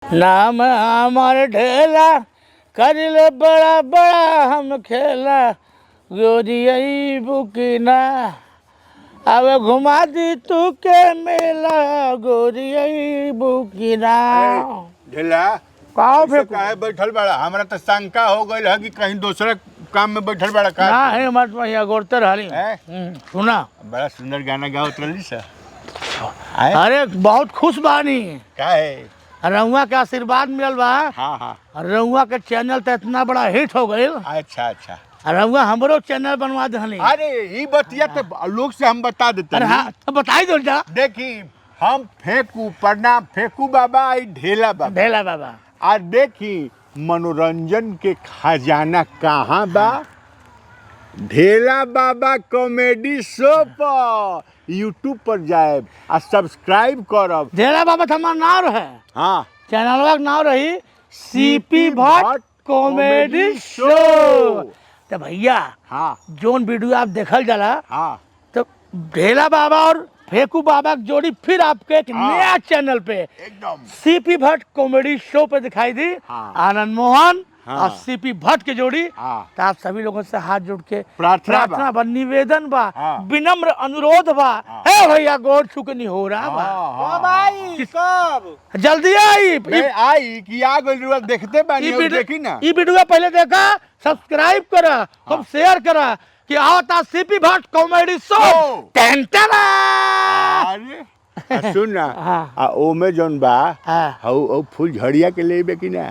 नाम हमार ढेला करिले बड़ा बड़ा हम खेला गोरियई बुकिना अब घुमा दी तू के मेला गोरियई बुकिना। ढेला काहे ऐसे काहे बैठल बड़ा? हमरा तो शंका हो गइल है कि कहीं दूसरे काम में बैठल बड़ा का? ना है मत भैया गोरते रहली सुना बड़ा सुंदर गाना गावत रहली सा। अरे बहुत खुश बानी काहे? रउआ के आशीर्वाद मिलल बा। हाँ हाँ। रउआ के चैनल तो इतना बड़ा हिट हो गईल। अच्छा अच्छा। रउआ हमरो चैनल बनवा दहली। अरे ई बतिया तो लोग से हम बता देते अरे हाँ तो बताई दो जा। देखी हम फेंकू प्रणाम फेंकू बाबा आई ढेला बाबा ढेला बाबा आ देखी मनोरंजन के खजाना कहाँ बा? ढेला बाबा कॉमेडी शो पर यूट्यूब पर जाए आ सब्सक्राइब करब। ढेला बाबा तो हमार नाम रहे। हाँ चैनल का नाम रही सीपी भट्ट कॉमेडी शो। तो भैया हाँ जोन वीडियो आप देखल जाला हाँ तो ढेला बाबा और फेकू बाबा की जोड़ी फिर आपके एक हाँ। नया चैनल पे एकदम सीपी भट्ट कॉमेडी शो पे दिखाई दी। हाँ। आनंद मोहन हाँ। और सीपी भट्ट की जोड़ी। हाँ। तो आप सभी लोगों से हाथ जोड़ के प्रार्थना बा निवेदन बा हाँ। विनम्र अनुरोध बा। हाँ। हे भैया गोड़ छुकनी हो रहा बा। कब आई? कब जल्दी आई। आई कि आ गइल देखते बानी और देखी ना। ई वीडियो पहले देखा सब्सक्राइब करा खूब शेयर करा कि आवता सीपी भट्ट कॉमेडी शो। टेंटना अरे सुन ना हाँ। आ ओमे जौन बा हाँ। हौ फूल झड़िया के लेबे कि ना?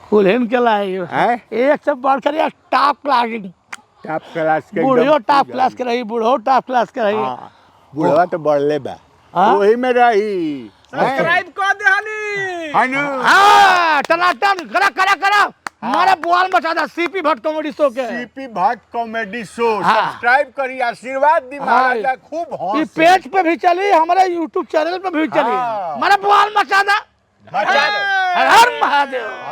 कुलहिन के लाई हैं? एक से बढ़कर एक टॉप क्लास टॉप क्लास के बूढ़ो एकदम टॉप फूल क्लास के रही बूढ़ो टॉप क्लास के रही। हाँ, बुढ़वा तो बढ़ले बा हाँ? वही में रही। सब्सक्राइब कर दे हनी। हनु हाँ टनाटन करा करा करा हमारा बुआल मचा दा सीपी भट्ट कॉमेडी शो के। सीपी भट्ट कॉमेडी शो हाँ। सब्सक्राइब करी आशीर्वाद दी महाराजा खूब ये हंस पेज पे भी चली हमारे यूट्यूब चैनल पे भी चली हाँ। हमारा बुआल मचा दा। बचा दो। हर हर महादेव।